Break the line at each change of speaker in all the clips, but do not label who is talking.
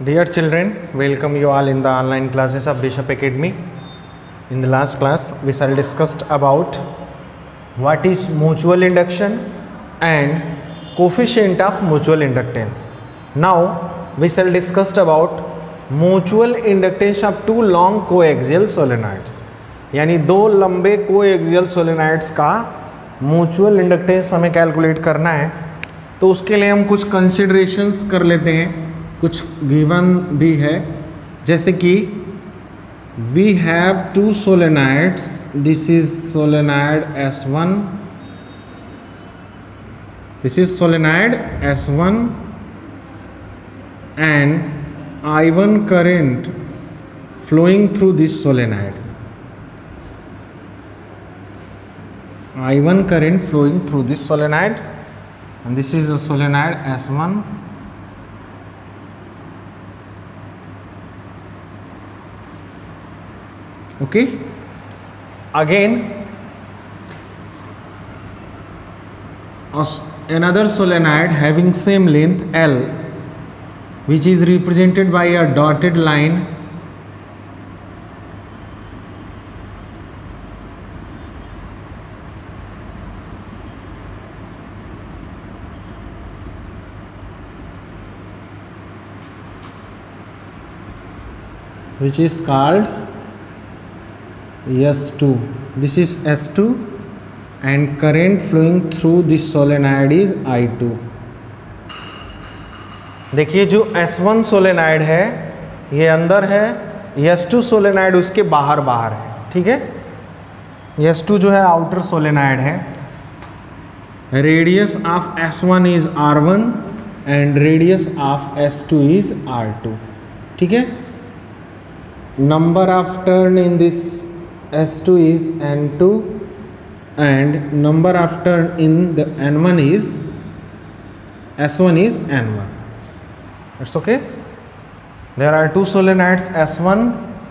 Dear children, welcome you all in the online classes of Bishop Academy. In the last class, we shall discussed about what is mutual induction and coefficient of mutual inductance. Now, we shall discussed about mutual inductance of two long coaxial solenoids. यानी दो लंबे coaxial solenoids का mutual inductance हमें calculate करना है, तो उसके लिए हम कुछ कंसिडरेशंस कर लेते हैं, कुछ गिवन भी है, जैसे कि we have two solenoids, this is solenoid S1, this is solenoid S1 and I1 current flowing through this solenoid. I1 current flowing through this solenoid, and this is the solenoid S1. Okay. Again, another solenoid having same length L, which is represented by a dotted line, which is called S2. This is S2 and current flowing through this solenoid is I2. देखिए जो S1 solenoid है ये अंदर है, S2 solenoid उसके बाहर बाहर है, ठीक है। S2 जो है आउटर सोलेनाइड है, radius of S1 is R1 and radius of S2 is R2, ठीक है। Number of turn in this S2 is N2 and number of turn in the N1 is S1 is N1. It's okay. There are two solenoids, S1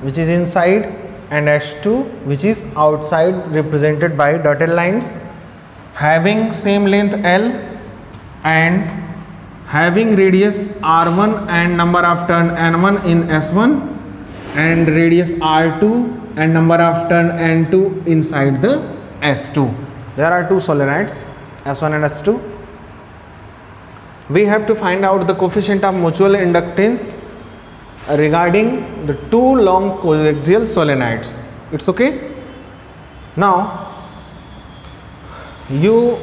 which is inside and S2 which is outside, represented by dotted lines, having same length L and having radius R1 and number of turn N1 in S1 and radius R2 and number of turn N2 inside the S2. There are two solenoids, S1 and S2. We have to find out the coefficient of mutual inductance regarding the two long coaxial solenoids. It's okay. Now you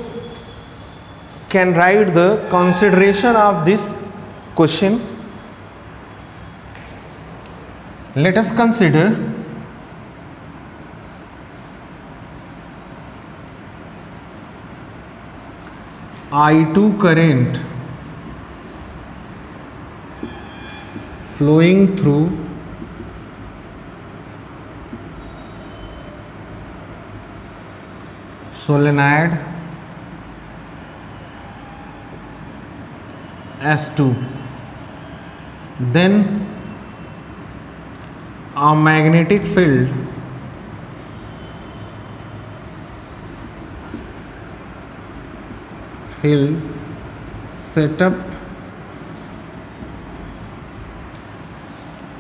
can write the consideration of this question. Let us consider I2 current flowing through solenoid S2. Then a magnetic field set up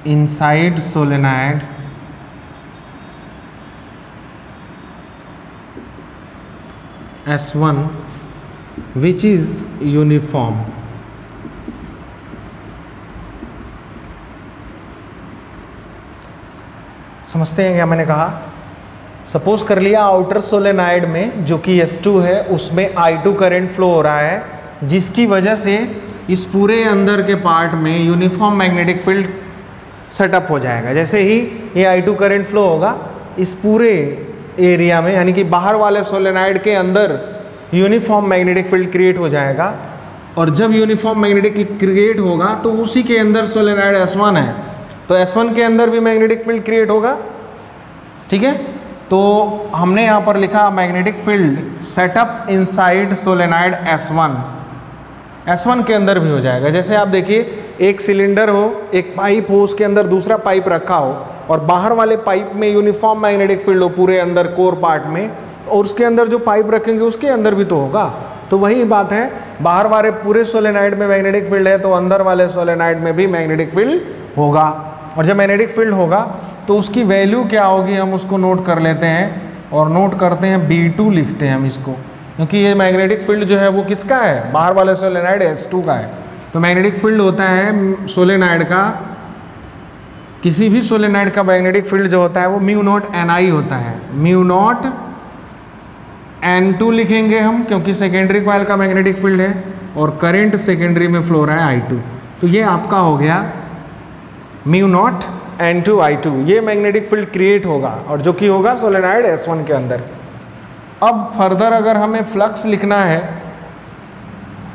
inside solenoid S1 which is uniform. समझते हैं क्या मैंने कहा? Suppose कर लिया outer solenoid में जो कि S2 है उसमें I2 करंट फ्लो हो रहा है, जिसकी वजह से इस पूरे अंदर के पार्ट में यूनिफॉर्म मैग्नेटिक फील्ड सेटअप हो जाएगा। जैसे ही ये I2 करंट फ्लो होगा इस पूरे एरिया में, यानी कि बाहर वाले सोलेनाइड के अंदर यूनिफॉर्म मैग्नेटिक फील्ड क्रिएट हो जाएगा, और जब यूनिफॉर्म मैग्नेटिक क्रिएट होगा तो उसी के अंदर सोलेनाइड S1 है, तो S1 के अंदर भी मैग्नेटिक फील्ड क्रिएट होगा, ठीक है। तो हमने यहाँ पर लिखा magnetic field set up inside solenoid S1 के अंदर भी हो जाएगा। जैसे आप देखिए एक सिलेंडर हो, एक पाइप हो, उसके अंदर दूसरा पाइप रखा हो और बाहर वाले पाइप में यूनिफॉर्म मैग्नेटिक फील्ड हो पूरे अंदर कोर पार्ट में, और उसके अंदर जो पाइप रखेंगे उसके अंदर भी तो होगा। तो वही बात है, बाहर वाले पूरे सोलेनाइड में मैग्नेटिक फील्ड है तो अंदर वाले सोलेनाइड में भी मैग्नेटिक फील्ड होगा। और जब मैग्नेटिक फील्ड होगा तो उसकी वैल्यू क्या होगी, हम उसको नोट कर लेते हैं और नोट करते हैं B2 लिखते हैं हम इसको, क्योंकि ये मैग्नेटिक फील्ड जो है वो किसका है, बाहर वाले सोलेनाइड S2 का है। तो मैग्नेटिक फील्ड होता है सोलेनाइड का, किसी भी सोलेनाइड का मैग्नेटिक फील्ड जो होता है वो μ0 Ni होता है। μ0 N2 लिखेंगे हम, क्योंकि सेकेंडरी कॉइल का मैग्नेटिक फील्ड है और करंट सेकेंडरी में फ्लो रहा है I2। तो ये आपका हो गया μ0 N2 I2, ये मैग्नेटिक फील्ड क्रिएट होगा और जो कि होगा सोलेनाइड S1 के अंदर। अब फर्दर अगर हमें फ्लक्स लिखना है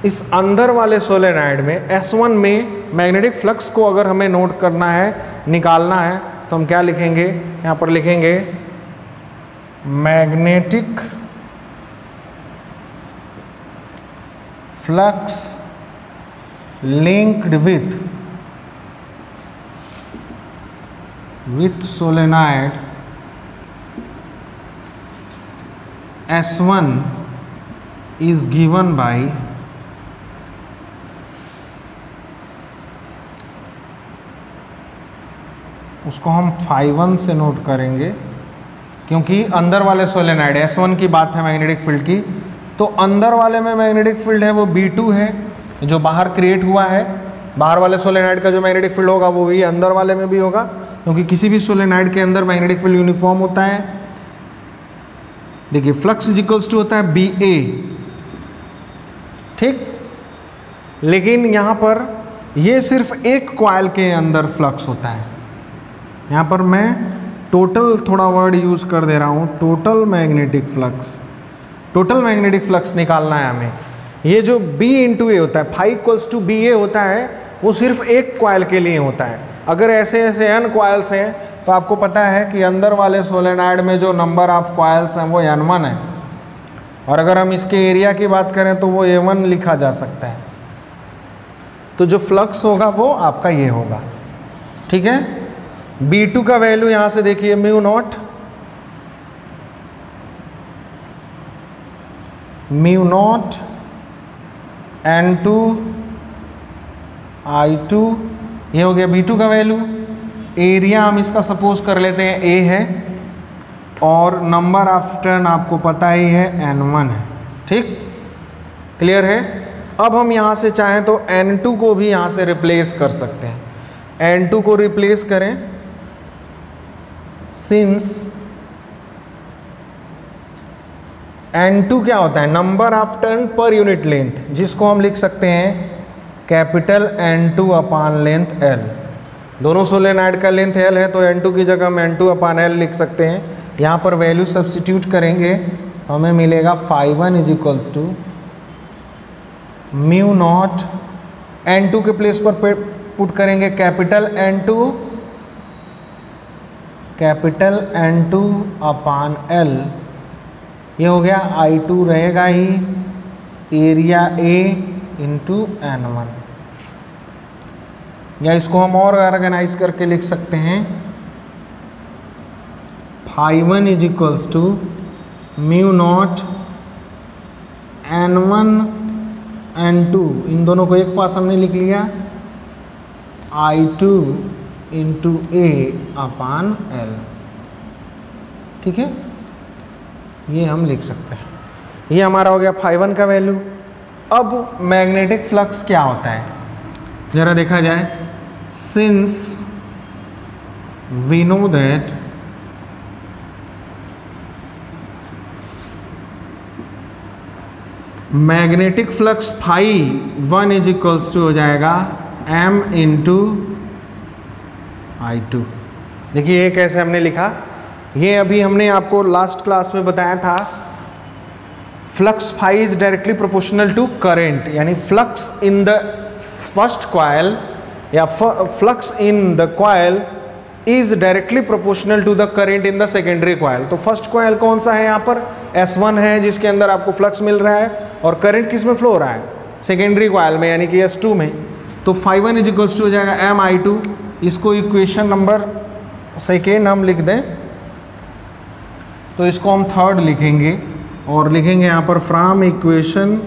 इस अंदर वाले सोलेनाइड में S1 में मैग्नेटिक फ्लक्स को अगर हमें नोट करना है, निकालना है, तो हम क्या लिखेंगे, यहाँ पर लिखेंगे magnetic flux linked with solenoid S1 is given by उसको हम φ1 से नोट करेंगे, क्योंकि अंदर वाले सोलेनाइड S1 की बात है मैग्नेटिक फील्ड की, तो अंदर वाले में मैग्नेटिक फील्ड है वो B2 है जो बाहर क्रिएट हुआ है। बाहर वाले सोलेनाइड का जो मैग्नेटिक फील्ड होगा वो भी अंदर वाले में भी होगा, क्योंकि किसी भी सोलेनाइड के अंदर मैग्नेटिक फील्ड यूनिफॉर्म होता है। देखिए फ्लक्स इक्वल्स टू होता है BA, ठीक। लेकिन यहाँ पर ये सिर्फ एक कॉइल के अंदर फ्लक्स होता है। यहाँ पर मैं टोटल थोड़ा वर्ड यूज़ कर दे रहा हूँ, total magnetic flux. Total magnetic flux निकालना है हमें। ये जो B इंटू ए होता है, φ इक्वल्स टू BA होता है, वो सिर्फ एक कॉइल के लिए होता है। अगर ऐसे ऐसे n कॉइल्स हैं तो आपको पता है कि अंदर वाले सोलेनाइड में जो नंबर ऑफ कॉइल्स हैं वो N1 है, और अगर हम इसके एरिया की बात करें तो वो A1 लिखा जा सकता है। तो जो फ्लक्स होगा वो आपका ये होगा, ठीक है। B2 का वैल्यू यहाँ से देखिए μ0 N2 I2, ये हो गया B2 का वैल्यू। एरिया हम इसका सपोज कर लेते हैं A है, और नंबर ऑफ टर्न आपको पता ही है N1 है, ठीक, क्लियर है। अब हम यहाँ से चाहें तो N2 को भी यहाँ से रिप्लेस कर सकते हैं। N2 को रिप्लेस करें, सिंस N2 क्या होता है, number of turn per unit length, जिसको हम लिख सकते हैं कैपिटल N2 अपान लेंथ L। दोनों सोलेनाइड का लेंथ L है तो N2 की जगह हम N2 अपान L लिख सकते हैं। यहाँ पर वैल्यू सब्स्टिट्यूट करेंगे तो हमें मिलेगा φ1 इज इक्वल्स टू μ0 N2 के प्लेस पर पुट करेंगे कैपिटल N2 अपान L। ये हो गया I2 रहेगा ही एरिया A इंटू N1, या इसको हम और ऑर्गेनाइज करके लिख सकते हैं φ1 is equals to μ0 N1 N2, इन दोनों को एक पास हमने लिख लिया, I2 into A upon L, ठीक है। ये हम लिख सकते हैं, ये हमारा हो गया φ1 का वैल्यू। अब मैग्नेटिक फ्लक्स क्या होता है जरा देखा जाए। Since we know that magnetic flux φ1 is equals to हो जाएगा m इंटू I2। देखिए ये कैसे हमने लिखा, ये अभी हमने आपको लास्ट क्लास में बताया था। Flux φ is directly proportional to current, यानी flux in the first coil या flux in the coil is directly proportional to the current in the secondary coil. तो फर्स्ट कॉइल कौन सा है, यहाँ पर S1 है जिसके अंदर आपको फ्लक्स मिल रहा है, और करंट किस में फ्लो हो रहा है, सेकेंडरी कॉइल में यानी कि S2 में। तो φ1 इज इक्वल्स टू हो जाएगा MI2। इसको इक्वेशन नंबर सेकेंड हम लिख दें तो इसको हम थर्ड लिखेंगे और लिखेंगे यहाँ पर from equation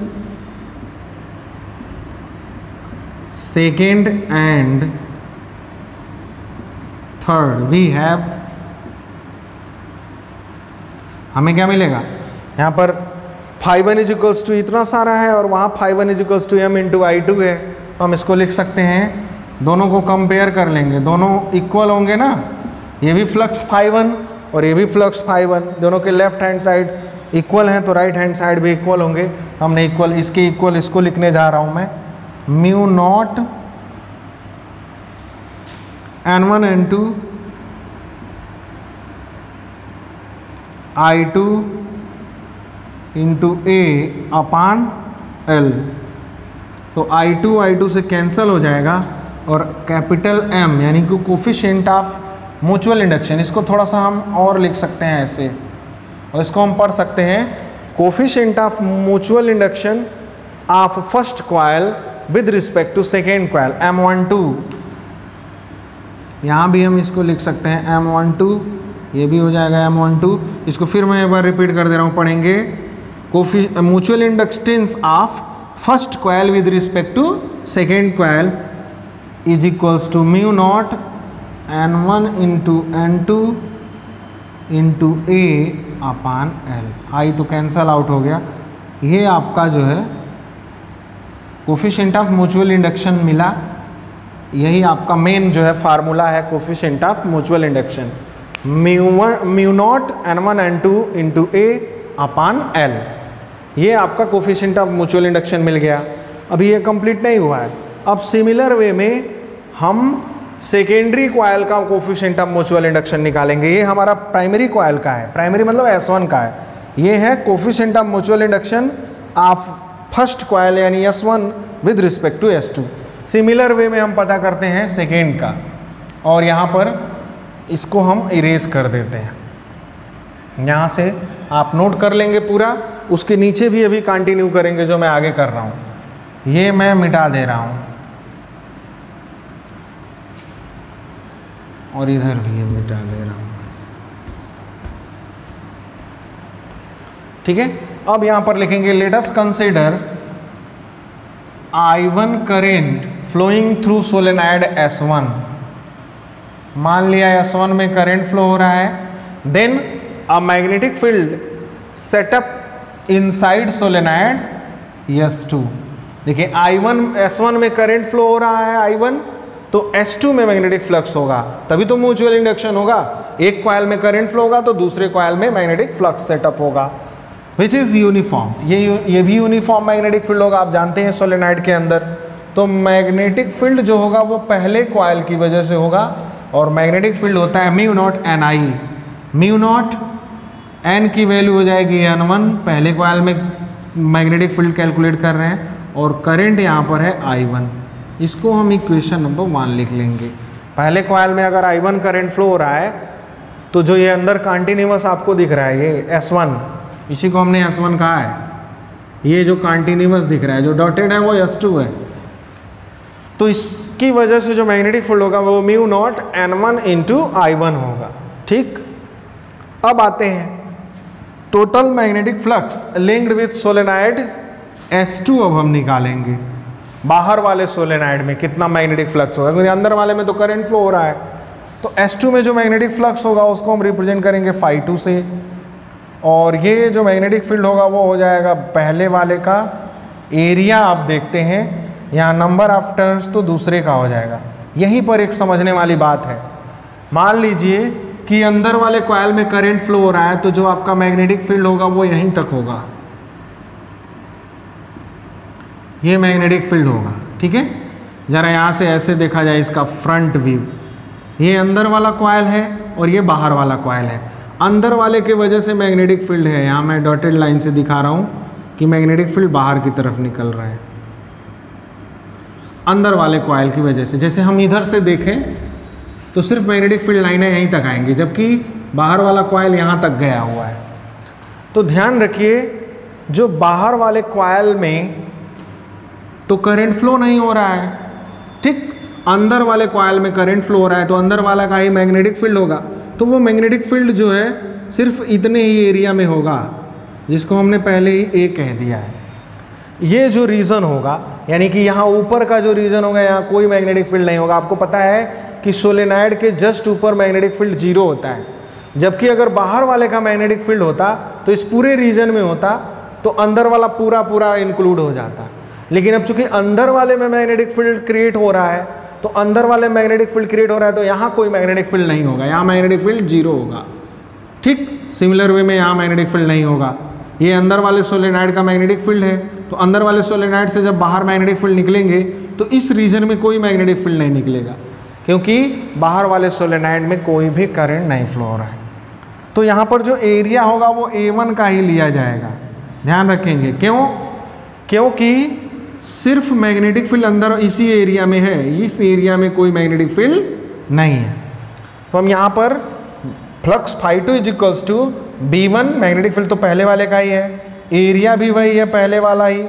second and third we have, हमें क्या मिलेगा यहाँ पर φ1 इजिकल्स टू इतना सारा है और वहाँ φ1 equals to m into I2 है, तो हम इसको लिख सकते हैं, दोनों को कंपेयर कर लेंगे, दोनों इक्वल होंगे ना, ये भी फ्लक्स φ1 और ये भी फ्लक्स φ1, दोनों के लेफ्ट हैंड साइड इक्वल हैं तो राइट हैंड साइड भी इक्वल होंगे, तो हमने इक्वल इसके इक्वल इसको लिखने जा रहा हूँ मैं, mu naught N1 N2 I2 into A upon L। तो I2 से कैंसल हो जाएगा और कैपिटल M यानी कि कोफिशिएंट ऑफ म्यूचुअल इंडक्शन, इसको थोड़ा सा हम और लिख सकते हैं ऐसे, और इसको हम पढ़ सकते हैं coefficient of mutual induction of first coil with respect to second coil M12। यहाँ भी हम इसको लिख सकते हैं M12, ये भी हो जाएगा M12। इसको फिर मैं एक बार रिपीट कर दे रहा हूँ, पढ़ेंगे mutual inductance of first coil with respect to second coil is equals to mu naught N1 into N2 into A upon L। I तो कैंसल आउट हो गया, ये आपका जो है कोफिशिएंट ऑफ म्यूचुअल इंडक्शन मिला, यही आपका मेन जो है फार्मूला है coefficient of mutual induction, mu naught N1 N2 into A upon L। ये आपका कोफिशिएंट ऑफ म्यूचुअल इंडक्शन मिल गया। अभी ये कंप्लीट नहीं हुआ है, अब सिमिलर वे में हम सेकेंडरी कॉइल का कोफिशिएंट ऑफ म्यूचुअल इंडक्शन निकालेंगे। ये हमारा प्राइमरी कॉइल का है, प्राइमरी मतलब S1 का है, ये है coefficient of mutual induction of first coil यानी S1 with respect to S2। Similar way में हम पता करते हैं सेकेंड का, और यहाँ पर इसको हम इरेज कर देते हैं, यहाँ से आप नोट कर लेंगे पूरा, उसके नीचे भी अभी कंटिन्यू करेंगे जो मैं आगे कर रहा हूँ, ये मैं मिटा दे रहा हूँ और इधर भी मिटा दे रहा हूँ, ठीक है। अब यहाँ पर लिखेंगे let us consider I1 current flowing through solenoid S1। मान लिया S1 में करंट फ्लो हो रहा है, then a magnetic field set up inside solenoid S2। देखिए I1 S1 में करंट फ्लो हो रहा है I1, तो S2 में मैग्नेटिक फ्लक्स होगा, तभी तो म्यूचुअल इंडक्शन होगा। एक कॉइल में करंट फ्लो होगा तो दूसरे कॉइल में मैग्नेटिक फ्लक्स सेटअप होगा, विच इज़ यूनिफॉर्म। ये भी यूनिफॉर्म मैग्नेटिक फील्ड होगा, आप जानते हैं सोलेनॉइड के अंदर। तो मैग्नेटिक फील्ड जो होगा वो पहले कॉइल की वजह से होगा, और मैग्नेटिक फील्ड होता है mu naught NI। Mu naught N की वैल्यू हो जाएगी N1, पहले कॉइल में मैग्नेटिक फील्ड कैलकुलेट कर रहे हैं, और करंट यहाँ पर है I1। इसको हम इक्वेशन नंबर 1 लिख लेंगे। पहले कॉइल में अगर I1 करंट फ्लो हो रहा है तो जो ये अंदर कंटिन्यूअस आपको दिख रहा है ये S1, इसी को हमने S1 कहा है। ये जो कंटिन्यूअस दिख रहा है, जो डॉटेड है वो S2 है। तो इसकी वजह से जो मैग्नेटिक फील्ड होगा वो mu naught N1 into I1 होगा, ठीक। अब आते हैं total magnetic flux linked with solenoid S2। अब हम निकालेंगे बाहर वाले सोलेनॉइड में कितना मैग्नेटिक फ्लक्स होगा, क्योंकि अंदर वाले में तो करंट फ्लो हो रहा है। तो S2 में जो मैग्नेटिक फ्लक्स होगा उसको हम रिप्रेजेंट करेंगे φ2 से, और ये जो मैग्नेटिक फील्ड होगा वो हो जाएगा पहले वाले का एरिया। आप देखते हैं यहाँ नंबर ऑफ टर्न्स तो दूसरे का हो जाएगा। यहीं पर एक समझने वाली बात है, मान लीजिए कि अंदर वाले कॉइल में करंट फ्लो हो रहा है, तो जो आपका मैग्नेटिक फील्ड होगा वो यहीं तक होगा, ये मैग्नेटिक फील्ड होगा, ठीक है। ज़रा यहाँ से ऐसे देखा जाए इसका फ्रंट व्यू, ये अंदर वाला कॉइल है और ये बाहर वाला कॉइल है। अंदर वाले के वजह से मैग्नेटिक फील्ड है, यहाँ मैं डॉटेड लाइन से दिखा रहा हूँ कि मैग्नेटिक फील्ड बाहर की तरफ निकल रहा है अंदर वाले कॉइल की वजह से। जैसे हम इधर से देखें तो सिर्फ मैग्नेटिक फील्ड लाइनें यहीं तक आएंगी, जबकि बाहर वाला कॉइल यहाँ तक गया हुआ है। तो ध्यान रखिए, जो बाहर वाले कॉइल में तो करंट फ्लो नहीं हो रहा है, ठीक। अंदर वाले कॉइल में करंट फ्लो हो रहा है, तो अंदर वाला का ही मैग्नेटिक फील्ड होगा। तो वो मैग्नेटिक फील्ड जो है सिर्फ इतने ही एरिया में होगा, जिसको हमने पहले ही ए कह दिया है। ये जो रीजन होगा, यानी कि यहाँ ऊपर का जो रीजन होगा, यहाँ कोई मैग्नेटिक फील्ड नहीं होगा। आपको पता है कि सोलेनॉइड के जस्ट ऊपर मैग्नेटिक फील्ड 0 होता है, जबकि अगर बाहर वाले का मैग्नेटिक फील्ड होता तो इस पूरे रीजन में होता तो अंदर वाला पूरा पूरा इंक्लूड हो जाता। लेकिन अब चूंकि अंदर वाले में मैग्नेटिक फील्ड क्रिएट हो रहा है, तो अंदर वाले मैग्नेटिक फील्ड क्रिएट हो रहा है, तो यहाँ कोई मैग्नेटिक फील्ड नहीं होगा, यहाँ मैग्नेटिक फील्ड 0 होगा। ठीक सिमिलर वे में यहाँ मैग्नेटिक फील्ड नहीं होगा। ये अंदर वाले सोलेनॉइड का मैग्नेटिक फील्ड है, तो अंदर वाले सोलेनॉइड से जब बाहर मैग्नेटिक फील्ड निकलेंगे तो इस रीजन में कोई मैग्नेटिक फील्ड नहीं निकलेगा, क्योंकि बाहर वाले सोलेनॉइड में कोई भी करंट नहीं फ्लो हो रहा है। तो यहाँ पर जो एरिया होगा वो A1 का ही लिया जाएगा, ध्यान रखेंगे। क्यों? क्योंकि सिर्फ मैग्नेटिक फील्ड अंदर इसी एरिया में है, इस एरिया में कोई मैग्नेटिक फील्ड नहीं है। तो हम यहाँ पर flux φ2 is equals to B1, magnetic field तो पहले वाले का ही है, एरिया भी वही है पहले वाला ही।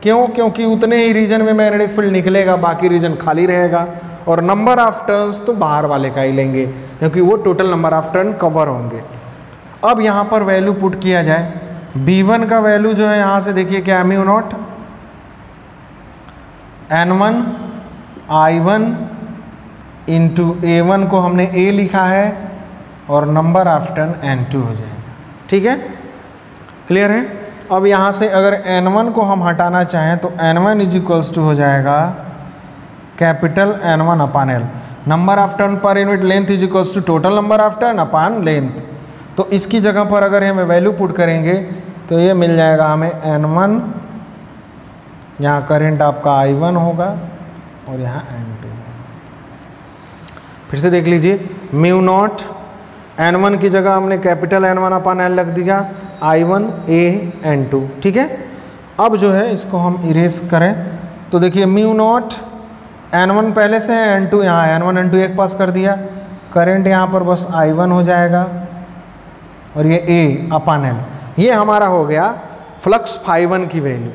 क्यों? क्योंकि उतने ही रीजन में मैग्नेटिक फील्ड निकलेगा, बाकी रीजन खाली रहेगा। और नंबर ऑफ टर्न्स तो बाहर वाले का ही लेंगे, क्योंकि वो total number of turn cover होंगे। अब यहाँ पर वैल्यू पुट किया जाए, B1 का वैल्यू जो है यहाँ से देखिए क्या है, mu naught N1 I1 into A1 को हमने A लिखा है और नंबर ऑफ टर्न N2 हो जाएगा। ठीक है, क्लियर है। अब यहाँ से अगर N1 को हम हटाना चाहें तो N1 इज इक्वल्स टू हो जाएगा capital N1 upon L। Number of turn per unit length is equals to total number of turn upon length. तो इसकी जगह पर अगर हम वैल्यू पुट करेंगे तो ये मिल जाएगा हमें N1, यहाँ करंट आपका I1 होगा और यहाँ N2। फिर से देख लीजिए, म्यू नॉट N1 की जगह हमने कैपिटल N1 अपान L रख दिया, I1 A N2। ठीक है, अब जो है इसको हम इरेज करें तो देखिए म्यू नॉट N1 पहले से है, N2 यहाँ है, N1 N2 एक पास कर दिया, करंट यहाँ पर बस I1 हो जाएगा और ये A अपान L। ये हमारा हो गया फ्लक्स φ1 की वैल्यू,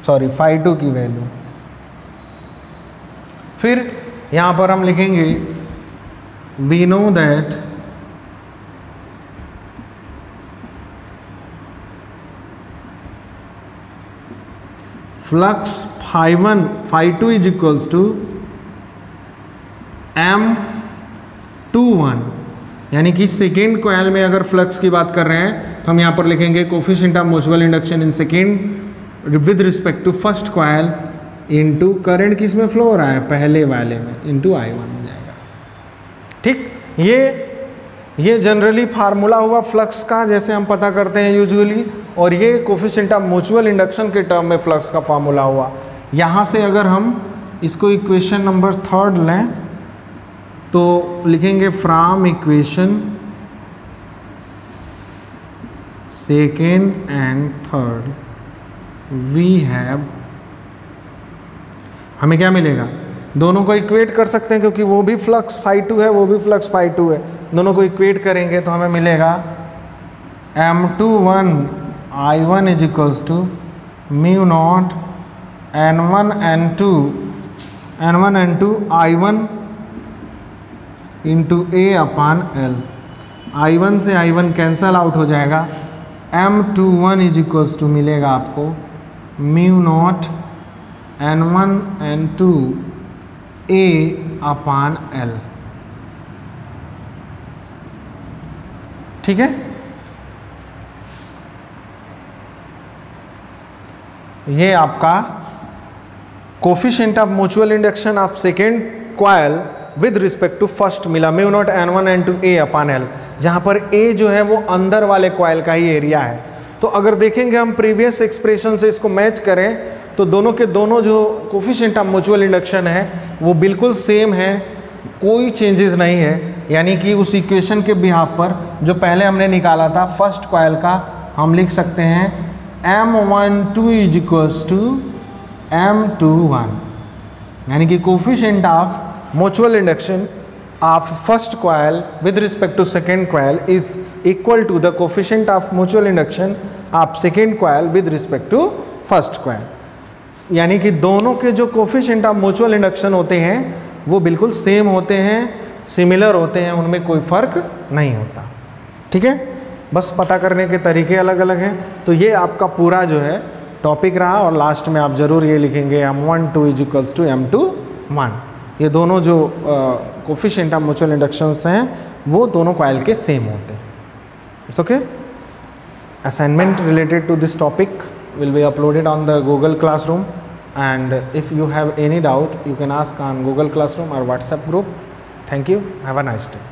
सॉरी φ2 की वैल्यू। फिर यहाँ पर हम लिखेंगे we know that flux φ2 is equals to M21, यानी कि सेकेंड कॉइल में अगर फ्लक्स की बात कर रहे हैं तो हम यहाँ पर लिखेंगे coefficient of mutual induction in second with respect to first coil into current किस में फ्लो हो रहा है, पहले वाले में, इनटू I1 हो जाएगा। ठीक, ये जनरली फार्मूला हुआ फ्लक्स का, जैसे हम पता करते हैं यूजुअली, और ये कोफिशिएंट ऑफ म्यूचुअल इंडक्शन के टर्म में फ्लक्स का फार्मूला हुआ। यहाँ से अगर हम इसको इक्वेशन नंबर 3 लें तो लिखेंगे from equation second and third we have, हमें क्या मिलेगा, दोनों को इक्वेट कर सकते हैं क्योंकि वो भी फ्लक्स φ2 है, वो भी फ्लक्स φ2 है, दोनों को इक्वेट करेंगे तो हमें मिलेगा M21 I1 is equals to mu naught N1 N2 I1 into A upon L। I1 से I1 कैंसल आउट हो जाएगा, M21 इज इक्वल्स टू मिलेगा आपको mu naught N1 N2 A upon L। ठीक है, ये आपका coefficient of mutual induction of second coil with respect to first मिला, mu naught N1 N2 A upon L, जहाँ पर A जो है वो अंदर वाले कॉइल का ही एरिया है। तो अगर देखेंगे हम प्रीवियस एक्सप्रेशन से इसको मैच करें तो दोनों के दोनों जो कोफिशिएंट ऑफ म्यूचुअल इंडक्शन है वो बिल्कुल सेम है, कोई चेंजेस नहीं है। यानी कि उस इक्वेशन के बिहाफ पर जो पहले हमने निकाला था फर्स्ट कॉइल का, हम लिख सकते हैं M12 is equals to M21, यानी कि coefficient of mutual induction of first coil with respect to second coil is equal to the coefficient of mutual induction of second coil with respect to first coil। यानी कि दोनों के जो coefficient of mutual induction होते हैं वो बिल्कुल same होते हैं, सिमिलर होते हैं, उनमें कोई फर्क नहीं होता। ठीक है, बस पता करने के तरीके अलग अलग हैं। तो ये आपका पूरा जो है टॉपिक रहा, और लास्ट में आप ज़रूर ये लिखेंगे m1 2 is equals to m2 1। ये दोनों जो कोफिशिएंट ऑफ म्यूचुअल इंडक्शंस हैं वो दोनों कॉइल के सेम होते हैं। It's okay. Assignment related to this topic will be uploaded on the Google Classroom, and if you have any doubt you can ask on Google Classroom or WhatsApp group. Thank you. Have a nice day.